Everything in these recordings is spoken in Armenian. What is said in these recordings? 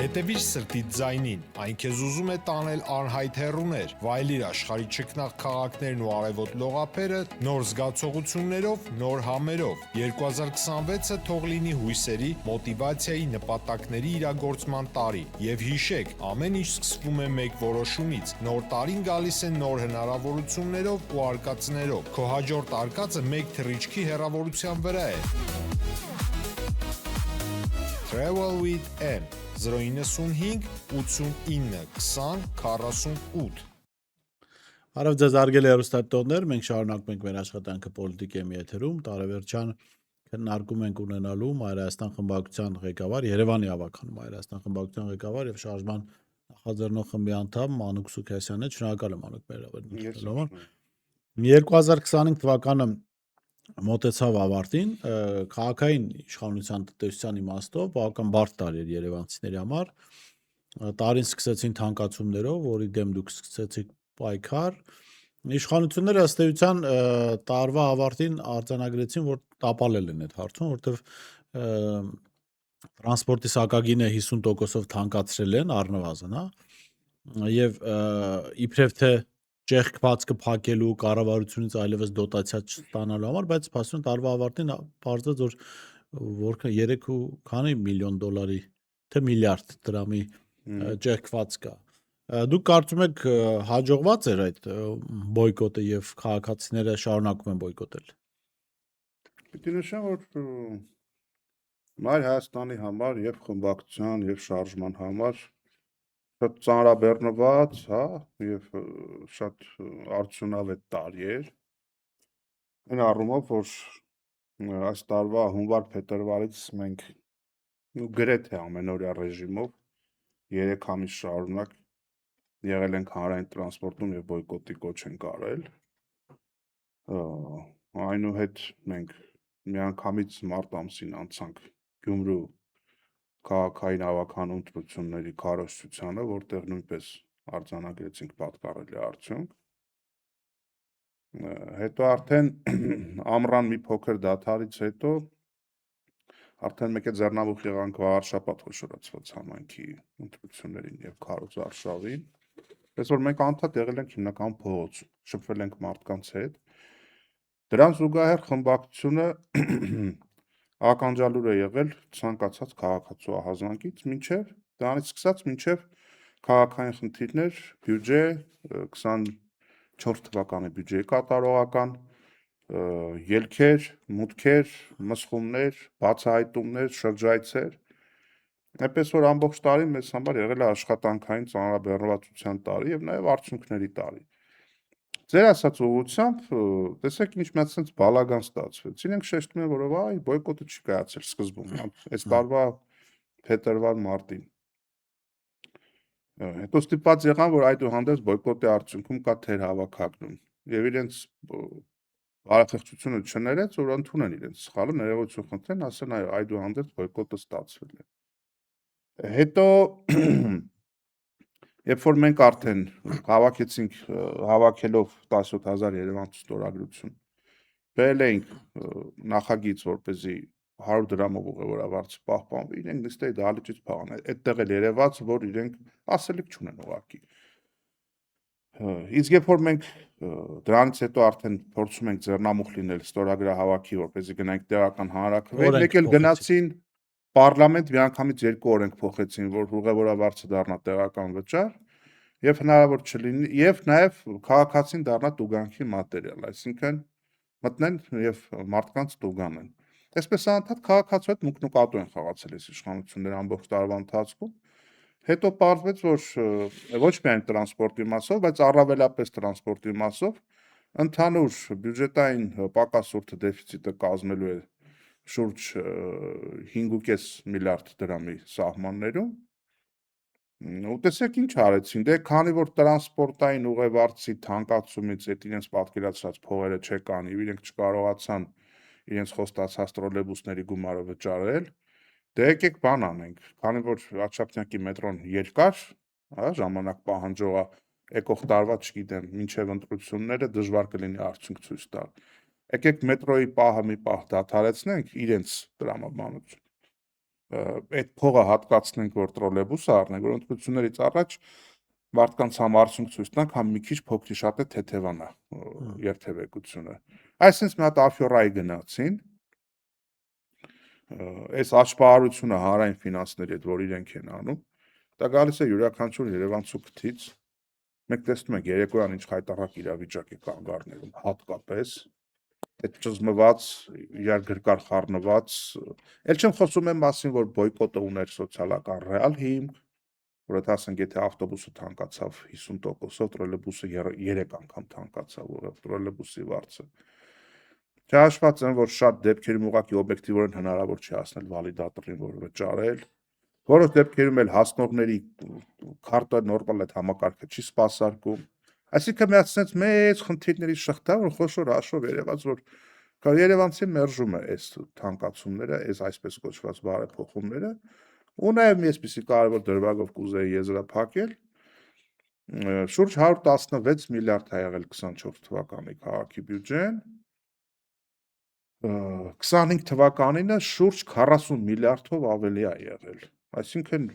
Հետևիր սրտիդ ձայնին, այն քեզ ուզում է տանել անհայտ հեռուներ, վայելիր աշխարհի չքնաղ քաղաքներն ու արևոտ լողափերը նոր զգացողություններով, նոր համերով։ 2026-ը թող լինի հույսերի, մոտիվացիայի, նպատակների իրագործման տարի։ Եվ հիշեք, ամեն ինչ սկսվում է մեկ որոշումից։ Նոր տարին գալիս է նոր հնարավորություններով ու արկածներով։ Քո հաջորդ արկածը մեկ թռիչքի հեռավորության վրա է։ Travel with M 095 89 20 48 Արև ձեզ արգելի հեռուստատիտողներ, մենք շարունակում ենք մեր աշխատանքը Պոլիտիկ.am-ի եթերում, տարեվերջյան քննարկում ենք ունենալու Մայրայաստան խմբակցության ղեկավար, Երևանի ավագանում Մայրայաստան խմբակցության ղեկավար եւ շարժման նախաձեռնող խմբի անդամ Մանուկ Սուքասյանն է, շնորհակալ եմ Մանուկ մեր հավերժնալու։ 2025 թվականը մոտեցավ ավարտին, քաղաքային իշխանության տնտեսության իմաստով բավական բարդ տարի էր երևանցիների համար։ Տարին սկսեցին թանկացումներով, որի դեմ դուք սկսեցիք պայքար։ Իշխանությունները ըստ էության տարվա ավարտին արձանագրեցին, որ տապալել են այդ հարցում, որովհետև տրանսպորտի սակագինը 50%-ով թանկացրել են առնվազն, հա, եւ իբրև թե ճեղքվածքը փակելու կառավարությունից այլևս դոտացիա չստանալու համար, բայց փաստորեն տարվա ավարտին բարձրաց որ 3 միլիոն դոլարի թե միլիարդ դրամի ճեղքված կա։ Դուք կարծում եք հաջողված էր այդ բոյկոտը եւ քաղաքացիները շարունակում են բոյկոտել։ Պիտի նշեմ, որ Մայր Հայաստանի համար եւ խմբակցության եւ շարժման համար շատ ծանրաբեռնված, հա, եւ շատ արդյունավետ տարի էր։ Այն առումով, որ այս տարվա հունվար-փետրվարից մենք գրեթե ամենօրյա ռեժիմով 3 ամիս շարունակ եղել ենք հանրային տրանսպորտում եւ բոյկոտի կոչ ենք արել։ Այնուհետ մենք միանգամից մարտ ամսին անցանք Գյումրու քաղաքային ավականու ընտրությունների քարոզչությանը, որտեղ նույնպես արձանագրեցինք պատկառելի արդյունք։ Հետո արդեն ամռան մի փոքր դադարից հետո արդեն մեկ է ձեռնամուխ եղանք վաղարշաբաթ խոշորացված համայնքի ընտրություններին եւ քարոզ արշավին։ Այսպես որ մենք անդադ եղել ենք հիմնական փողոցում, շփվել ենք մարդկանց հետ։ Դրան զուգահեռ խմբակցությունը ականջալուր է եղել ցանկացած քաղաքացու ահազանգից, դրանից սկսած մինչև քաղաքային խնդիրներ, բյուջե, 24 թվականի բյուջեի կատարողական, ելքեր, մուտքեր, մսխումներ, բացահայտումներ, շրջայցեր, այնպես որ ամբողջ տարին մեզ համար եղել է աշխատանքային ծանրաբեռնվածության տարի եւ նաեւ արդյունքների տարի։ Ձեր ասած ուղղությամբ, տեսեք ինչ մի հատ sense բալագան ստացվեց։ Իրենք շեշտում են, որ այ բոյկոտը չի կայացել սկզբում, այս տարվա փետրվար-մարտին։ Հետո ստիպված եղան, որ այդուհանդերձ բոյկոտի արդյունքում կա թերհավաքագրում եւ իրենց բարեփոխությունը չներեց, որ ընդունեն իրենց սխալը, ներողություն խնդրեն, ասեն այդուհանդերձ բոյկոտը ստացվել է։ Հետո երբ որ մենք արդեն հավաքեցինք հավաքելով 17000 երևանցու ստորագրություն, բերել էինք նախագիծ, որպեսզի 100 դրամով ուղևորավարձը պահպանվի, իրենք նստեի դահլիճից փաղան, այդտեղ էլ երևաց, որ իրենք ասելիք չունեն ուղղակի։ Իսկ երբ որ մենք դրանից հետո արդեն փորձում ենք ձեռնամուխ լինել ստորագրահավաքի, որպեսզի գնանք տեղական հանրաքվեի, մեկ էլ գնացին պարլամենտ, միանգամից 2 օրենք փոխեցին, որ ուղևորավարձը դառնա տեղական վճար եւ հնարավոր չլինի եւ նաեւ քաղաքացին դառնա տուգանքի մատերիալ, այսինքն մտնեն եւ մարդկանց տուգանեն։ Այսպես անընդհատ քաղաքացու հետ մուկնուկատու են խաղացել այս իշխանությունները ամբողջ տարվա ընթացքում։ Հետո պարզվեց, որ ոչ միայն տրանսպորտի մասով, բայց առավելապես տրանսպորտի մասով ընդհանուր բյուջետային պակասուրդը դեֆիցիտը կազմելու է շուրջ 5.5 միլիարդ դրամի սահմաններում։ Ու տեսեք ինչ արեցին, դե քանի որ տրանսպորտային ուղևորցի թանկացումից այդ իրենց պատկերացրած փողերը չեկան, եւ իրենք չկարողացան իրենց խոստացած տրոլեյբուսների գումարը վճարել, դե եկեք բան անենք, քանի որ Աջափնյակի մետրոն երկար, հա, ժամանակ պահանջող է, եկող տարվա, չգիտեմ, մինչև ընտրությունները դժվար կլինի արդյունք ցույց տալ։ Եկեք մետրոյի պահը մի պահ դադարեցնենք իրենց տրամաբանություն։ այդ փողը հատկացնենք, որ տրոլեյբուս առնենք, որ ընդդիմություններից առաջ մարդկանց համ արդյունք ցույց տանք, համ մի քիչ փոքրի շատ է թեթևանա երթևեկությունը։ Այսինքն մի հատ աֆյորայի գնացին, այս աճպարությունը հանրային ֆինանսների հետ, որ իրենք են անում, դա գալիս է յուրաքանչյուր երևանցու քթից։ Մենք տեսնում ենք երեկոյան ինչ խայտառակ իրավիճակ է կանգառներում, հատկապես այդ ճզմված, իրար գրկար խառնված, ել չեմ խոսում եմ մասին, որ բոյկոտը ուներ սոցիալական ռեալ հիմք, որ այդ ասենք, եթե ավտոբուսը թանկացավ 50%-ով, տրոլեյբուսը 3 անգամ թանկացավ, որով տրոլեյբուսի վարձը։ Չհաշված են, որ շատ դեպքերում ուղղակի օբյեկտիվորեն հնարավոր չի հասնել վալիդատորին, որ վճարել։ Որոշ դեպքերում էլ հասնողների քարտը նորմալ այդ համակարգը չի սպասարկում։ Այսինքն մի հատ sense մեծ խնդիրների շղթա, որ խոշոր հաշվով երևաց, որ Երևանցին մերժում է այս թանկացումները, այս այսպես կոչված բարեփոխումները, ու նաև մի այսպիսի կարևոր դրվագով կուզեի եզրափակել, շուրջ 116 միլիարդ է եղել 24 թվականի քաղաքի բյուջեն, 25 թվականինը շուրջ 40 միլիարդով ավելի է եղել, այսինքն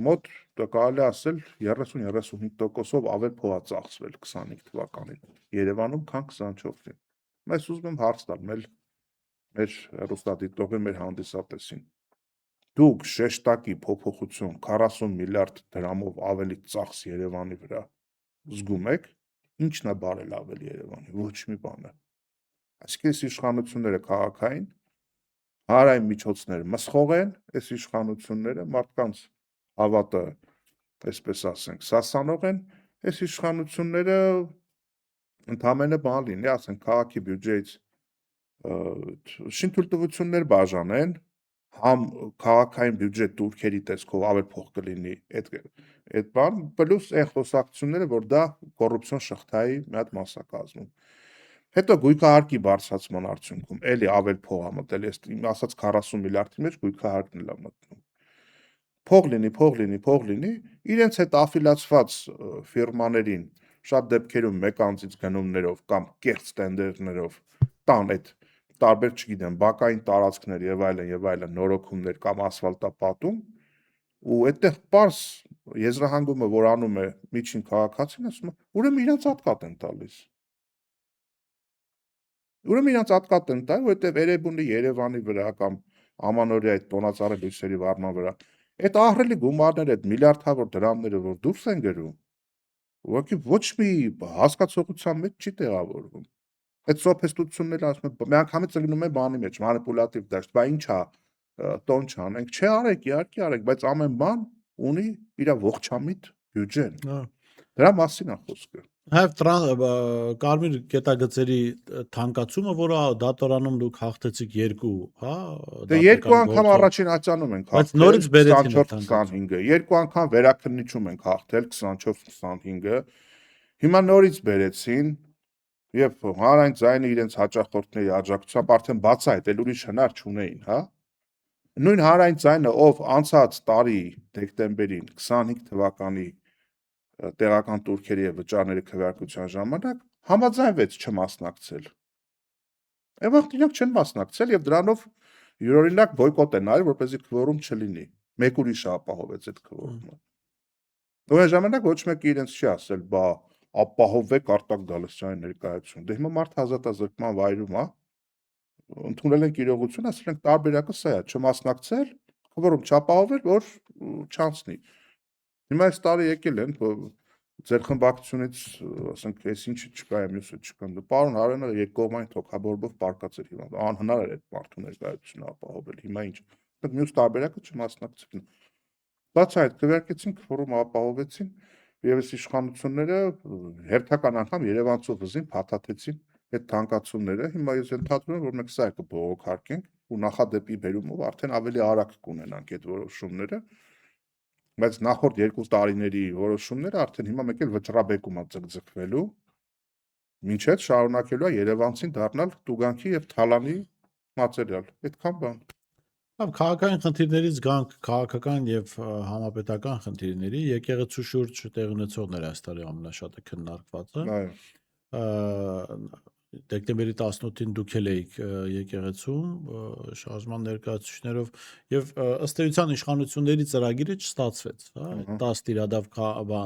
մոտ կարելի ասել 30-35%-ով ավել փող է ծախսվել 25 թվականին Երևանում, քան 24-ին։ Ես ուզում եմ հարց տալ մեր հեռուստադիտողին, մեր հանդիսատեսին։ Դուք շեշտակի փոփոխություն 40 միլիարդ դրամով ավելի ծախս Երևանի վրա զգում եք, ինչն է բարելավել Երևանի, ոչ մի բան։ Այսինքն այս իշխանությունները քաղաքային հանրային միջոցները մսխող են, այս իշխանությունները մարդկանց հավատը, այսպես ասենք, սասանող են, այս իշխանությունները ընդամենը բան լինի, ասենք քաղաքի բյուջեից շինթույլտվություններ բաժանեն, համ քաղաքային բյուջե турքերի տեսքով ավել փող կլինի այդ բան, պլյուս այն խոսակցությունները, որ դա կոռուպցիոն շղթայի մի հատ մասնակազմում։ Հետո գույքահարկի բարձրացման արդյունքում էլի ավել փող է մտել, ես իմ ասած 40 միլիարդի մեջ գույքահարկն էլ է մտնում։ Փող լինի, իրենց հետ աֆիլացված ֆիրմաներին շատ դեպքերում մեկ անձից գնումներով կամ կեղծ տենդերներով տան այդ տարբեր, չգիտեմ, բակային տարածքներ եւ այլն նորոգումներ կամ ասֆալտապատում, ու այդտեղ պարզ եզրահանգումը, որ անում է միջին քաղաքացին, ասում է, ուրեմն իրանց ատկատ են տալիս։ Ուրեմն իրանց ատկատ են տալիս, որովհետեւ Էրեբունի Երևանի վրա կամ ամանորյա այդ տոնածառի լույսերի վառման վրա այդ ահռելի գումարները, այդ միլիարդավոր դրամները, որ դուրս են գրում, ուղղակի ոչ մի հասկացողության մեջ չի տեղավորվում։ Այդ սոփեստությունները ասում են, միանգամից ընկնում են բանի մեջ, մանիպուլատիվ դաշտ, բա ի՞նչ է, տոն չանենք, չէ, արեք, իհարկե արեք, բայց ամեն բան ունի իր ողջամիտ բյուջեն։ Դրա մասին է խոսքը։ Նաև կարմիր կետագծերի թանկացումը, որը դատարանում դուք հաղթեցիք 2, հա, դե 2 անգամ առաջին աշճանում ենք բայց հաղթել, նորից բերեցին 24-25-ը, 2 անգամ վերաքննիչում ենք հաղթել 24-25-ը, հիմա նորից բերեցին, եւ հանրային ձայնը իրենց հաճախորդների աջակցությամբ արդեն բացահայտ, էլ ուրիշ հնար չունեին, հա։ Նույն հանրային ձայնը, ով անցած տարի դեկտեմբերին 25 թվականի տեղական турքերի եւ վճարների քվեարկության ժամանակ համաձայնվեց չմասնակցել։ Այդտեղ իրենք չեն մասնակցել եւ դրանով յուրօրինակ բոյկոտ են արել, որպեսզի քվորում չլինի։ Մեկ ուրիշը ապահովեց այդ քվորումը։ Ու այն ժամանակ ոչ մեկը իրենց չի ասել, բա ապահովեք Արտակ Գալստյանի ներկայություն։ Դե հիմա մարդ ազատազրկման վայրում է, ընդունել ենք իրողություն, ասել ենք տարբերակը սա է, չմասնակցել, քվորում չապահովել, որ չանցնի։ Հիմա այս տարի եկել են ձեր խմբակցությունից, ասենք, այս ինչը չկա, մյուսը չկա։ Պարոն Հարոնյանը երկկողմային թոքաբորբով պարկած էր հիմա, անհնար էր այդ մարդու ներկայությունը ապահովել։ Հիմա ինչ։ Մյուս տարբերակը չմասնակցել։ Բացի այդ, քվեարկեցին, քվորում ապահովեցին, եւ այս իշխանությունները հերթական անգամ Երևանցու վզին փաթաթեցին այդ թանկացումները։ Հիմա ես ընդհանրում եմ, որ մենք սա կբողոքարկենք ու նախադեպի բերումով արդեն ավելի արագ կունենանք այդ որոշումները, բայց նախորդ 2 տարիների որոշումները արդեն հիմա մեկ էլ վճռաբեկում է ձգձգվելու, մինչև շարունակելու է Երևանցին դառնալ տուգանքի եւ թալանի մատերիալ։ Այդքան բան։ Համ քաղաքային խնդիրներից գանք քաղաքական եւ համապետական խնդիրների, եկեղեցու շուրջ տեղ ունեցողներ այս տարի ամենաշատը քննարկվածը։ Այո։ դեկտեմբերի 18-ին դուք էլ էիք եկեղեցում շարժման ներկայացուցիչներով եւ ըստ էության իշխանությունների ծրագիրը չստացվեց, հա, 10 տիրադավ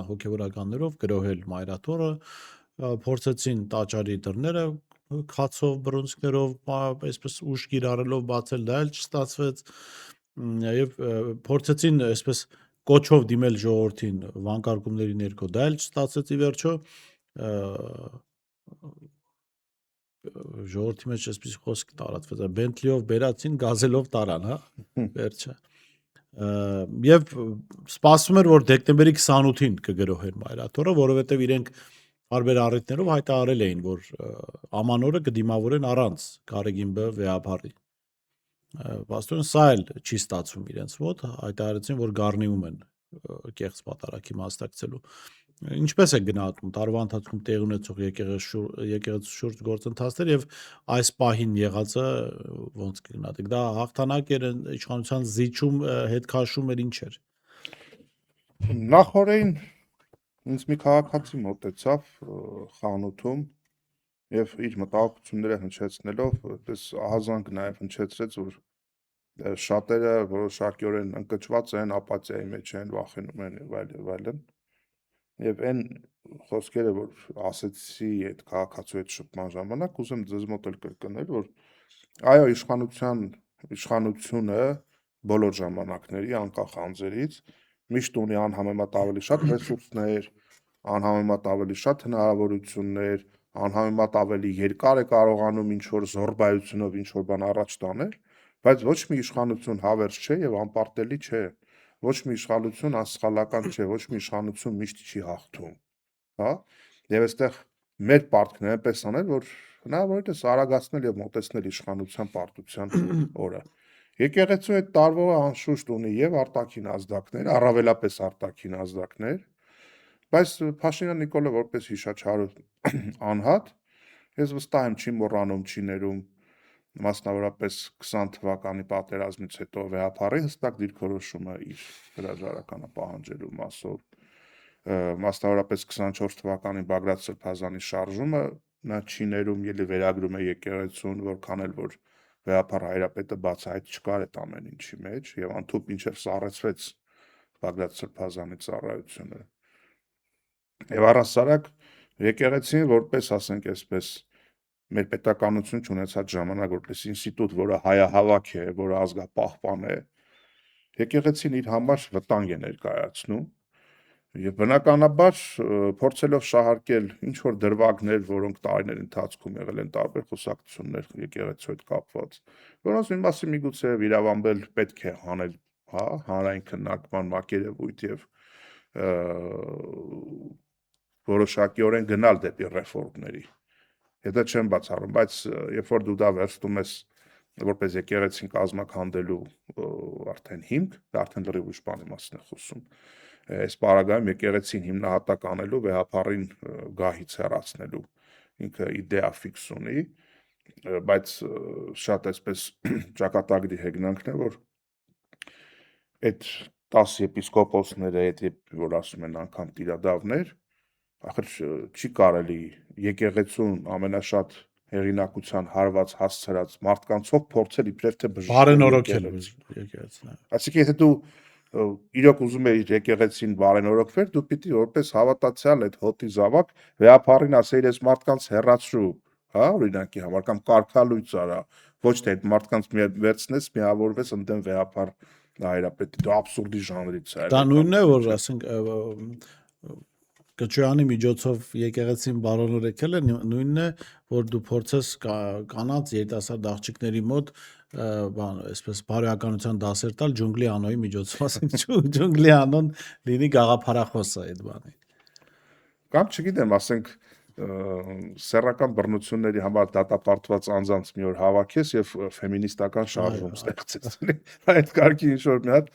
հոգեվորականներով գրոհել Մայրաթորը, փորձեցին տաճարի դռները քացով, բռունցքներով, այսպես ուժ կիրառելով բացել, դա էլ չստացվեց եւ փորձեցին այսպես կոչով դիմել ժողովրդին վանկարկումների ներքո, դա էլ չստացվեց ի վերջո ժողովրդի մեջ այսպես խոսք տարածվեց, Բենթլիով բերացին, գազելով տարան, հա, վերջը։ Եվ սպասվում էր, որ դեկտեմբերի 28-ին կգրոհեն Մայրաթորը, որովհետև իրենք տարբեր առիթներով հայտարարել էին, որ ամանորը կդիմավորեն առանց Գարեգինբը վեհապարի։ Պաստորեն սա էլ չի ստացվում իրենց մոտ, հայտարարեցին, որ Գառնիում են կեղծ պատարագի մասնակցելու։ Ինչպես է գնահատում տարվա ընթացքում տեղի ունեցող եկեղեցու շուրջ գործընթացներ եւ այս պահին եղածը ոնց կգնահատեք։ Դա հաղթանակ էր, իշխանության զիջում, հետ քաշում էր, ինչ էր։ Նախորդին ինձ մի քաղաքացի մոտեցավ խանութում եւ իր մտահոգությունները հնչեցնելով, այդպես ահազանգ նաեւ հնչեցրեց, որ շատերը որոշակիորեն ընկճված են, ապաթիայի մեջ են, վախենում են եւ այլն։ Եվ այն խոսքերը, որ ասեցի այդ քաղաքացու հետ շփման ժամանակ, ուզեմ ձեզ մոտ էլ կրկնել, որ այո, իշխանությունը բոլոր ժամանակների անկախ անձերից միշտ ունի անհամեմատ ավելի շատ ռեսուրսներ, անհամեմատ ավելի շատ հնարավորություններ, անհամեմատ ավելի երկար է կարողանում ինչ-որ զոռբայությունով ինչ-որ բան առաջ տանել, բայց ոչ մի իշխանություն հավերժ չէ եւ անպարտելի չէ։ Ոչ մի իշխանություն անսխալական չէ, ոչ մի իշխանություն միշտ չի հաղթում, հա։ Եվ այստեղ մեր պարտքն է այնպես անել, որ հնարավորինս արագացնել եւ մոտեցնել իշխանության պարտության օրը։ Եկեղեցու այդ տարվողը անշուշտ ունի եւ արտաքին ազդակներ, առավելապես արտաքին ազդակներ, բայց Փաշինյան Նիկոլը որպես հիշաչարու անհատ, ես վստահ եմ չի մոռանում, չի ներում մասնավորապես 20 թվականի պատերազմից հետո վեհապարի հստակ դիրքորոշումը իր հրաժարականը պահանջելու մասով, մասնավորապես 24 թվականի Բագրատ Սրբազանի շարժումը նա չի ներում, ելի վերագրում է եկեղեցուն, որքան էլ որ վեհապար հայրապետը բացահայտ չկար այդ ամեն ինչի մեջ եւ անթուփ ինչեւ սառեցվեց Բագրատ Սրբազանի ծառայությունը։ Եվ առհասարակ եկեղեցին որպես, ասենք այսպես, մեր պետականություն չունեցած ժամանակ որպես ինստիտուտ, որը հայահավաք է, որը ազգապահպան է, եկեղեցին իր համար վտանգ է ներկայացնում եւ բնականաբար փորձելով շահարկել ինչ որ դրվագներ, որոնք տարիների ընթացքում եղել են տարբեր խոսակցություններ եկեղեցու հետ կապված, որոնց մի մասը միգուցե վիրավամբել պետք է հանել, հա, հանրային քննարկման մակերևույթ եւ որոշակիորեն գնալ դեպի ռեֆորմների։ Հետո չեմ բացառում, բայց երբ որ դու դա վերստում ես որպես եկեղեցին կազմակերպելու արդեն հիմք, դա արդեն լրիվ ուրիշ բանի մասին է խոսում։ Այս պարագայում եկեղեցին հիմնահատակ անելու վեհապարին գահից հեռացնելու ինքը իդեա ֆիքս ունի, բայց շատ այսպես ճակատագրի հեգնանքն է, որ այդ 10 եպիսկոպոսները, այդ որ ասում են անգամ տիրադավներ, ախր չի կարելի եկեղեցուն ամենաշատ հեղինակության հարված հասցրած մարդկանցով փորձել իբրև թե բժշկել բարենորոգել եկեղեցին։ Այսինքն եթե դու իրոք ուզում ես եկեղեցին բարենորոգվել, դու պիտի որպես հավատացյալ այդ հոտի զավակ վեհապարին ասեիր այս մարդկանց հեռացրու, հա, օրինակի համար կամ կարգալույծ արա, ոչ թե այդ մարդկանց վերցնես, միավորվես ընդդեմ վեհապար հայրապետի, դա աբսուրդի ժանրից է։ Դա նույնն է, որ ասենք Կճոյանի միջոցով եկեղեցին բարոնորոգելը նույնն է, որ դու փորձես կանանց երիտասարդ աղջիկների մոտ բան, այսպես բարոյականության դասեր տալ ջունգլի անոյի միջոցով, ասենք ջունգլի անոն լինի գաղափարախոսը այդ բանի։ Կամ չգիտեմ, ասենք սեռական բռնությունների համար դատապարտված անձանց մի օր հավաքես եւ ֆեմինիստական շարժում ստեղծես։ Այդ կարգի ինչ որ մի հատ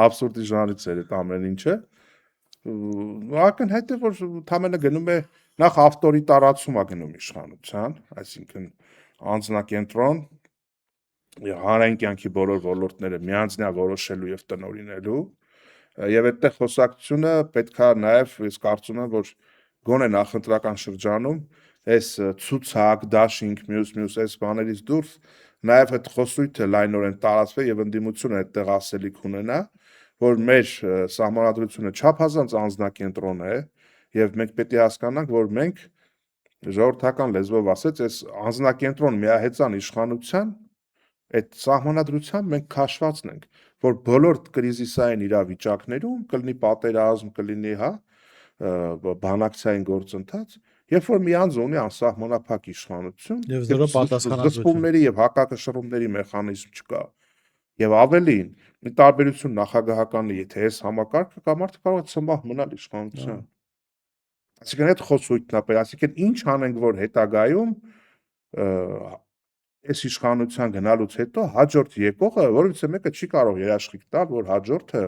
աբսուրդի ժանրից էր այդ ամեն ինչը։ Ակնհայտ է, որ թամենը գնում է նախ ավտորիտարացում է գնում իշխանության, այսինքն անձնակենտրոն հանրային կյանքի բոլոր ոլորտները միանձնյա որոշելու եւ տնօրինելու եւ այդտեղ խոսակցությունը պետքա նաեւ ես կարծում եմ, որ գոնե նախընտրական շրջանում այս ցուցակ, դաշինք, մյուս այս բաներից դուրս նաև այդ խոսույթը լայնորեն տարածվի եւ ընդդիմությունը այդտեղ ասելիք ունենա, որ մեր սահմանադրությունը չափազանց անձնակենտրոն է եւ մենք պետք է հասկանանք, որ մենք ժողովրդական լեզվով ասած այս անձնակենտրոն միահեծան իշխանության այդ սահմանադրությամբ մենք քաշվածն ենք, որ բոլոր կրիզիսային իրավիճակներում կլինի պատերազմ, կլինի, հա, բանակցային գործընթաց, երբ որ մի անձ ունի անսահմանափակ իշխանություն, Եվ զրո պատասխանատվություն։ զսպումների եւ հակակշռումների մեխանիզմ չկա։ Եվ ավելին, ի տարբերություն նախագահականի, եթե այս համակարգը կա, մարդը կարող է ցմահ մնալ իշխանության։ Այսինքն այդ խոսույթն է, այսինքն ինչ անենք, որ հետագայում այս իշխանության գնալուց հետո հաջորդ եկողը որովհետեւ մեկը չի կարող երաշխիք տալ, որ հաջորդը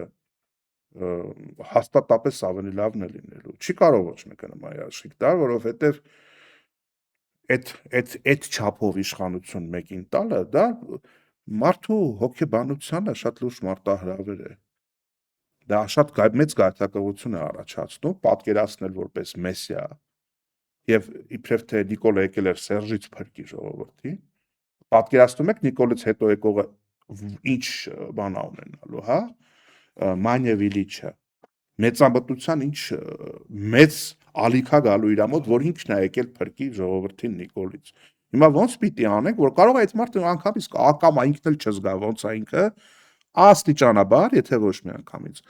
հաստատապես ավելի լավն է լինելու։ Չի կարող ոչ մեկը նման երաշխիք տալ, որովհետեւ այդ չափով իշխանություն մեկին տալը, դա մարդու հոգեբանությանը շատ լուրջ մարտահրավեր է։ Դա շատ մեծ գայթակղություն է առաջացնում, պատկերացնել որպես մեսիա եւ իբրև թե Նիկոլը եկել էր Սերժից փրկի ժողովրդին, պատկերացնում եք Նիկոլից հետո եկողը ինչ բան է ունենալու, հա, Մանյև Իլիչը մեծամտության ինչ մեծ ալիքա գալու իր մոտ, որ ինքն է եկել փրկի ժողովրդին Նիկոլից։ Հիմա ոնց պիտի անենք, որ կարող է այդ մարդը անգամից ակամա ինքն էլ չզգա ոնց է ինքը աստիճանաբար, եթե ոչ մի անգամից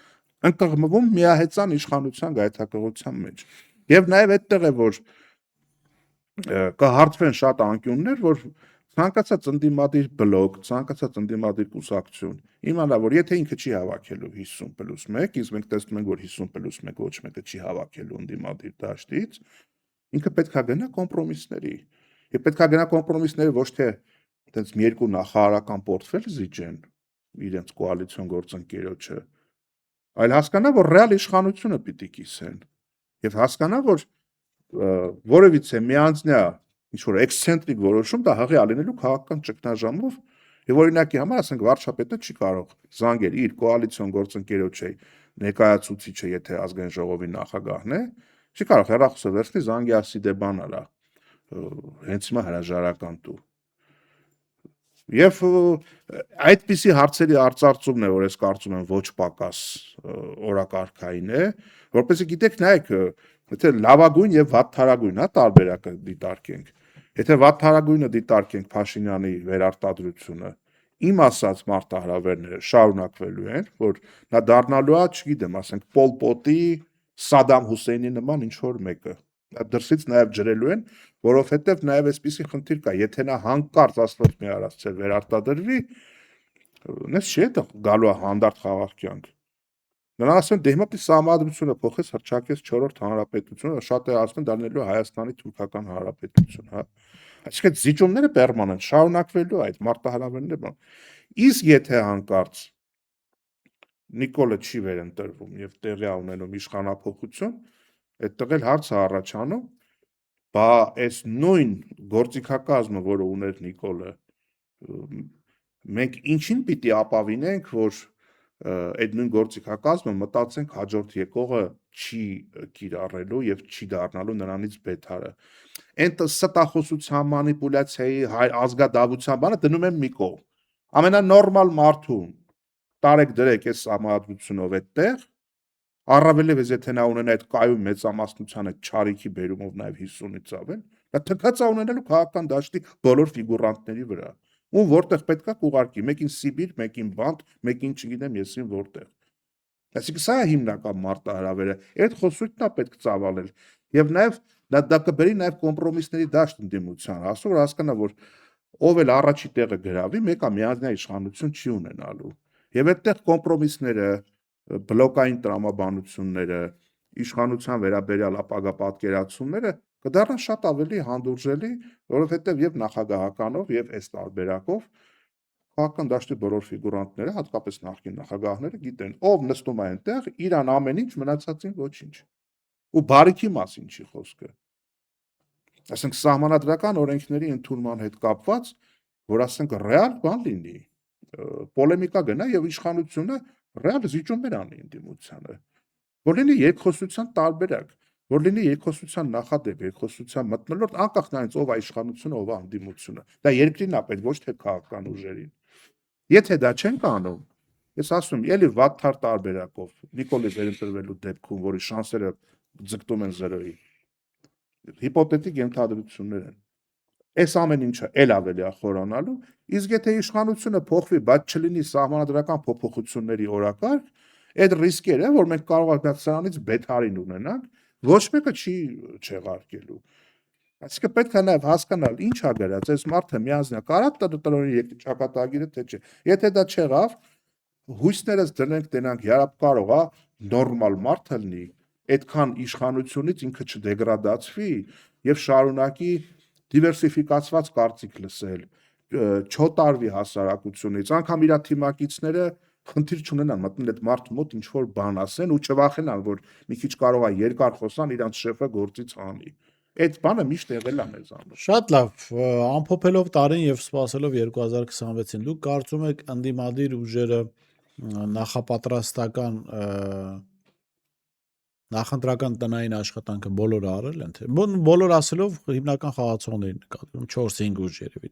ընկղմվում միահեծան իշխանության գայթակղության մեջ։ Եվ նաև այդտեղ է, որ կհարթվեն շատ անկյուններ, որ ցանկացած ընդդիմադիր բլոկ, ցանկացած ընդդիմադիր կուսակցություն իմանա, որ եթե ինքը չի հավաքելու 50+1, իսկ մենք տեսնում ենք, որ 50+1 ոչ մեկը չի հավաքելու ընդդիմադիր դաշտից, ինքը պետքա գնա կոմպրոմիսների։ Եվ պետքա գնա կոմպրոմիսների ոչ թե այդպես մի երկու նախարարական պորտֆել զիջեն իրենց կոալիցիոն գործընկերոջը, այլ հասկանա, որ ռեալ իշխանությունը պիտի կիսեն։ Եվ հասկանա, որ որևիցե միանձնյա ինչ-որ էքսցենտրիկ որոշում դա հղի ալինելու քաղաքական ճգնաժամով եւ օրինակի համար ասենք վարչապետը չի կարող զանգել իր կոալիցիոն գործընկերոջի ներկայացուցիչը, եթե ազգային ժողովի նախագահն է, չի կարող հեռախոսը վերցնի զանգի ասի դե բան արա, հենց հիմա հրաժարական տու։ Եվ այդպիսի հարցերի արծարծումն է, որ ես կարծում եմ ոչ պակաս օրակարգային է, որպեսզի գիտեք, նայեք, եթե լավագույն եւ վատթարագույն, հա, տարբերակը դիտարկենք։ Եթե վատթարագույնը դիտարկենք Փաշինյանի վերարտադրությունը, իմ ասած մարտահրավերները շարունակվելու են, որ նա դառնալու է, չգիտեմ, ասենք Պոլ Պոտի, Սադամ Հուսեյնի նման ինչ որ մեկը։ Դրսից նաև ջրելու են, որովհետև նաև այսպիսի խնդիր կա, եթե նա հանկարծ Աստված մի արած վերարտադրվի, նես չի դա գալու է հանդարտ խաղաղ կյանք։ Նրան ասեն դե հիմա պիտի սահմանադրությունը փոխես, հռչակես 4-րդ հանրապետությունը, շատ է ասում դառնալու Հայաստանի թուրքական հանրապետություն, հա։ Այսինքն զիջումները պերմանենտ շարունակվելու այդ մարտահրավերները։ Իսկ եթե հանկարծ Նիկոլը չի վերընտրվում եւ տեղի ունենում իշխանափոխություն, այդտեղ էլ հարցը առաջանում, բա այս նույն գործիքակազմը, որը ուներ Նիկոլը, մենք ինչին պիտի ապավինենք, որ այդ նույն գործիքակազմը մտածենք հաջորդ եկողը չի կիրառելու եւ չի դառնալու նրանից բետարը։ Այդ ստախոսության մանիպուլյացիայի ազգադավության բանը դնում եմ մի կողմ։ Ամենանորմալ մարդուն տարեք դրեք այս համադրությունով այդտեղ, առավելևս եթե նա ունենա այդ կայուն մեծամասնության այդ չարիքի բերումով նաև 50-ից ավել, դա թքած է ունենալու քաղաքական դաշտի բոլոր ֆիգուրանտների վրա։ Ու որտեղ պետքա կուղարկի, մեկին Սիբիր, մեկին Բանտ, մեկին չգիտեմ եսին որտեղ։ Այսինքն սա է հիմնական մարտահրավերը։ Այդ խոսույթն է պետք ծավալել։ Եվ նաև դա կբերի նաև կոմպրոմիսների դաշտ ընդդիմության, ասում որ հասկանա, որ ով էլ առաջի տեղը գրավի, մեկը միանձնյա իշխանություն չի ունենալու։ Եվ այդտեղ կոմպրոմիսները, բլոկային տրամաբանությունները, իշխանության վերաբերյալ ապագա պատկերացումները կդառնան շատ ավելի հանդուրժելի, որովհետև եւ նախագահականով եւ այս տարբերակով քաղաքական դաշտի բոլոր ֆիգուրանտները, հատկապես նախկին նախագահները գիտեն, ով նստում է այնտեղ, իրան ամեն ինչ, մնացածին ոչինչ։ Ու բարիքի մասին չի խոսքը։ Ասենք սահմանադրական օրենքների ընդունման հետ կապված, որ ասենք ռեալ բան լինի, պոլեմիկա գնա եւ իշխանությունը ռեալ զիջումներ անի ընդդիմությանը, որ լինի երկխոսության տարբերակ, որ լինի երկխոսության նախադեպ, երկխոսության մթնոլորտ, անկախ նրանից ով է իշխանությունը, ով է անդիմությունը։ Դա երկրին է պետք, ոչ թե քաղաքական ուժերին։ Եթե դա չենք անում, ես ասում եմ, էլի վատթար տարբերակով Նիկոլի վերընտրվելու դեպքում, որի շանսերը ձգտում են 0-ի, հիպոթետիկ ենթադրություններ են։ Այս ամեն ինչը էլ ավելի է խորանալու, իսկ եթե իշխանությունը փոխվի, բայց չլինի սահմանադրական փոփոխությունների օրակարգ, այդ ռիսկերը, որ մենք կարող ենք սրանից բեթարին ունենանք, ոչ մեկը չի չեղարկելու։ Այսինքն պետք է նաև հասկանալ ինչ է գրած, այս մարդը միանձնյա կարա տրորի ճակատագիրը թե չէ։ Եթե դա չեղավ, հույսներս դնենք տենանք երբ կարող է նորմալ մարդ լինի, այդքան իշխանությունից ինքը չդեգրադացվի եւ շարունակի դիվերսիֆիկացված կարծիք լսել, չոտարվի հասարակությունից, անգամ իր թիմակիցները խնդիր չունենան մտնել այդ մարդու մոտ ինչ որ բան ասեն ու չվախենան, որ մի քիչ կարող է երկար խոսան, իրանց շեֆը գործից հանի։ Այդ բանը միշտ եղել է մեզանով։ Շատ լավ, ամփոփելով տարին եւ սպասելով 2026-ին, դուք կարծում եք անդիմադիր ուժերը նախապատրաստական նախընտրական տնային աշխատանքը բոլորը արել են, թե բոլոր ասելով հիմնական խաղացողներին նկատում 4-5 ուժ երևի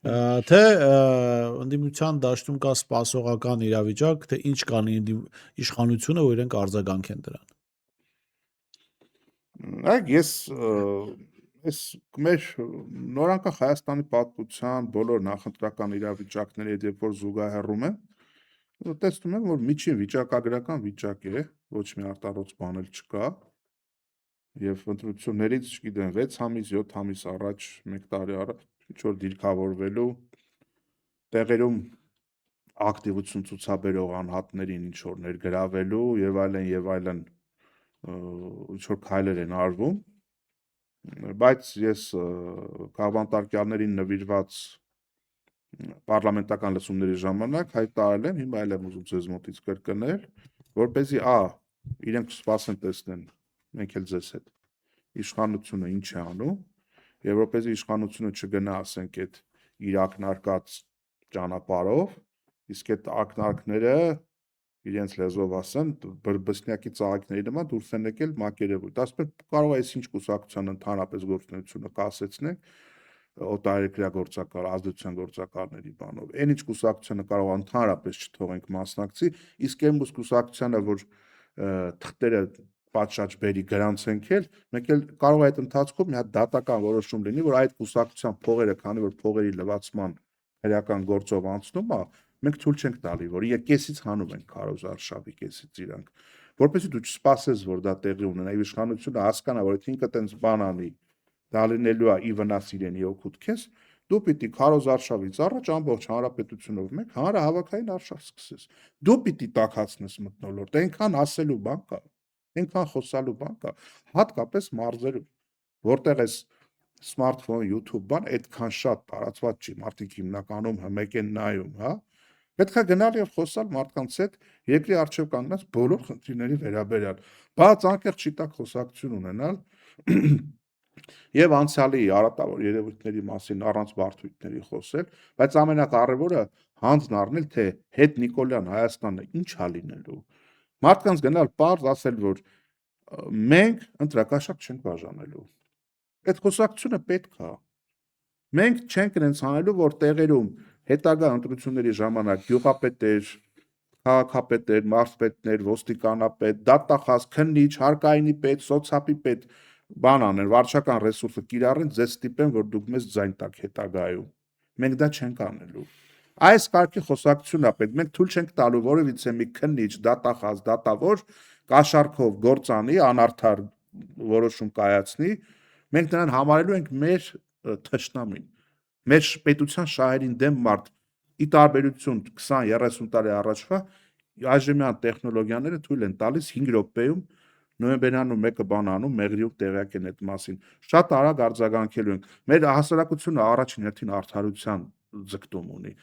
թե ընդդիմության դաշտում կա սպասողական իրավիճակ, թե ինչ կանի իշխանությունը, որ իրենք արձագանքեն դրան։ Այ ես այս մեր նորանկախ Հայաստանի պատմության բոլոր նախընտրական իրավիճակների հետ երբ որ զուգահեռում եմ, տեսնում եմ, որ միջին վիճակագրական վիճակ է, ոչ մի արտարոց բան էլ չկա, եւ ընտրություններից, չգիտեմ, 6 ամիս, 7 ամիս առաջ, 1 տարի առաջ, ինչ որ դիրքավորվելու տեղերում ակտիվություն ցուցաբերող անհատներին ինչ որ ներգրավելու եւ այլն ինչ որ քայլեր են արվում, բայց ես քաղբանտարկյալներին նվիրված պարլամենտական լսումների ժամանակ հայտարարել եմ, հիմա էլ եմ ուզում ձեզ մոտից կրկնել, որպեսզի իրենք սպասեն տեսնեն, մենք էլ ձեզ հետ իշխանությունը ինչ է անում, եւ որպեսզի իշխանությունը չգնա, ասենք, այդ իր ակնարկած ճանապարհով, իսկ այդ ակնարկները իրենց լեզվով ասեն, բրբսնյակի ծաղիկների նման դուրս են եկել մակերևույթ։ Ասում են, կարող է այս ինչ կուսակցության ընդհանրապես գործունեությունը կասեցնենք օտարերկրյա գործակալ, ազդեցության գործակալների բանով։ Այն ինչ կուսակցությունը կարող է ընդհանրապես չթողենք մասնակցի, իսկ այն կուսակցությանը, որ թղթերը պատշաճ բերի գրանցենք էլ, մենք էլ կարող է այդ ընթացքում մի հատ դատական որոշում լինի, որ այդ կուսակցության փողերը, քանի որ փողերի լվացման քրեական գործով անցնում է, մենք թույլ չենք տալի, որ կեսից հանում ենք քարոզարշավի կեսից իրանք, որպեսզի դու չսպասես, որ դա տեղի ունենա, եւ իշխանությունը հասկանա, որ այդ ինքը տենց բան անի, դա լինելու է ի վնաս իրենի օգուտ քեզ, դու պիտի քարոզարշավից առաջ ամբողջ հանրապետությունով մեկ հանրահավաքային արշավ սկսես։ Դու պիտի տաքացնես մթնոլորտ, այնքան ասելու բան կա, այնքան խոսալու բան կա, հատկապես մարզերում, որտեղ էս սմարթֆոն, YouTube բան այդքան շատ տարածված չի, մարդիկ հիմնականում մեկ են նայում, հա։ Պետք է գնալ եւ խոսալ մարդկանց հետ երկրի առջեւ կանգնած բոլոր խնդիրների վերաբերյալ, բայց անկեղծ չի տակ խոսակցություն ունենալ եւ անցյալի արատավոր երևույթների մասին առանց բարդույթների խոսել, բայց ամենակարևորը հանձն առնել, թե հետ Նիկոլյան Հայաստանը ինչ է լինելու։ Մարդկանց գնալ պարզ ասել, որ մենք ընտրակաշառք չենք բաժանելու։ Այդ խոսակցությունը պետք է։ Մենք չենք իրենց անելու, որ տեղերում հետագա ընտրությունների ժամանակ գյուղապետեր, քաղաքապետեր, մարզպետներ, ոստիկանապետ, դատախազ, քննիչ, հարկայինի պետ, սոցիալի պետ բան անեն, վարչական ռեսուրսը կիրառեն, ձեզ ստիպեն, որ դուք մեզ ձայն տաք հետագայում։ Մենք դա չենք անելու։ Այս կարգի խոսակցությունն է պետք։ Մենք թույլ չենք տալու որևիցե մի քննիչ, դատախազ, դատավոր կաշառքով գործանի, անարդար որոշում կայացնի, մենք նրան համարելու ենք մեր թշնամին, մեր պետության շահերին դեմ մարդ, ի տարբերություն 20-30 տարի առաջվա այժմյան տեխնոլոգիաները թույլ են տալիս 5 րոպեում նոյեմբերյանը մեկը բան անում, մեղրիով տեղյակ են այդ մասին։ Շատ արագ արձագանքելու ենք։ Մեր հասարակությունը առաջին հերթին արդարության ձգտում ունի։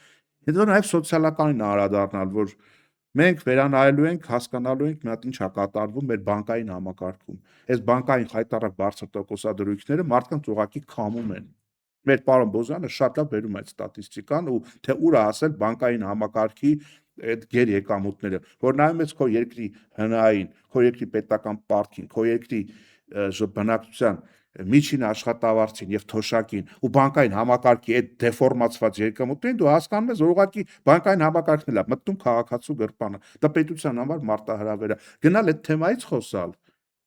Հետո նաև սոցիալականին անդրադառնալ, որ մենք վերանայելու ենք, հասկանալու ենք մի հատ ինչ է կատարվում մեր բանկային համակարգում։ Այս բանկային խայտառակ բարձր տոկոսադրույքները մարդկանց ուղղակի քամում են։ Մեր պարոն Բոզյանը շատ լավ բերում է այդ ստատիստիկան ու թե ուր է ասել բանկային համակարգի այդ գեր եկամուտները, որ նայում ես քո երկրի հնային, քո երկրի պետական պարտքին, քո երկրի բնակչության միջին աշխատավարձին եւ թոշակին ու բանկային համակարգի այդ դեֆորմացված երկամուտին դու հասկանում ես որ ուղղակի բանկային համակարգն էլ է մտնում քաղաքացու գրպանը դա պետության համար մարտահրավեր է գնալ այդ թեմայից խոսալ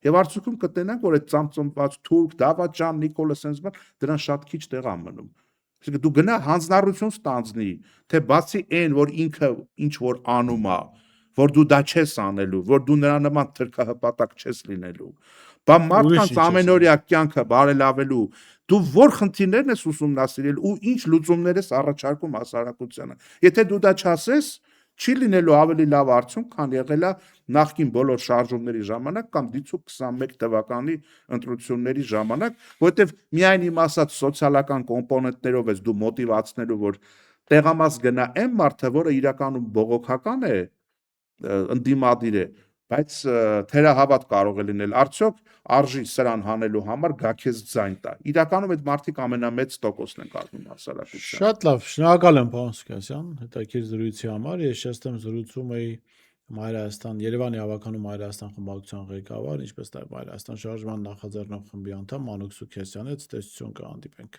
եւ արդյունքում կտենանք որ այդ ծամծմված թուրք դավաճան նիկոլը սենսման դրան շատ քիչ տեղ է մնում այսինքն դու գնա հանձնառություն ստանձնի թե բացի այն որ ինքը ինչ որ անում է որ դու դա չես անելու որ դու նրա նման թրքահպատակ չես լինելու բա մարդկանց ամենօրյա կյանքը բարելավելու դու որ խնդիրներն ես ուսումնասիրել ու ինչ լուծումներ ես առաջարկում հասարակությանը եթե դու դա չասես չի լինելու ավելի լավ արդյունք քան եղել է նախկին բոլոր շարժումների ժամանակ կամ դիցու 21 թվականի ընտրությունների ժամանակ որովհետև միայն իմ ասած սոցիալական կոմպոնենտներով ես դու մոտիվացնելու որ տեղամաս գնա այն մարդը որը իրականում բողոքական է ընդդիմադիր է բայց թերահավատ կարող է լինել արդյոք արժի սրան հանելու համար գա քեզ ձայն տա իրականում այդ մարդիկ ամենամեծ տոկոսն են կազմում հասարակության Շատ լավ, շնորհակալ եմ պարոն Սուքասյան, հետաքրքիր զրույցի համար։ Ես շեշտեմ զրույցում էի Մայրաստան, Երևանի հավաքանում Մայրաստան խմբակցության ղեկավար, ինչպես նաև Մայրաստան շարժման նախաձեռնող խմբի անդամ Մանուկ Սուքասյանից տեսություն կհանդիպենք։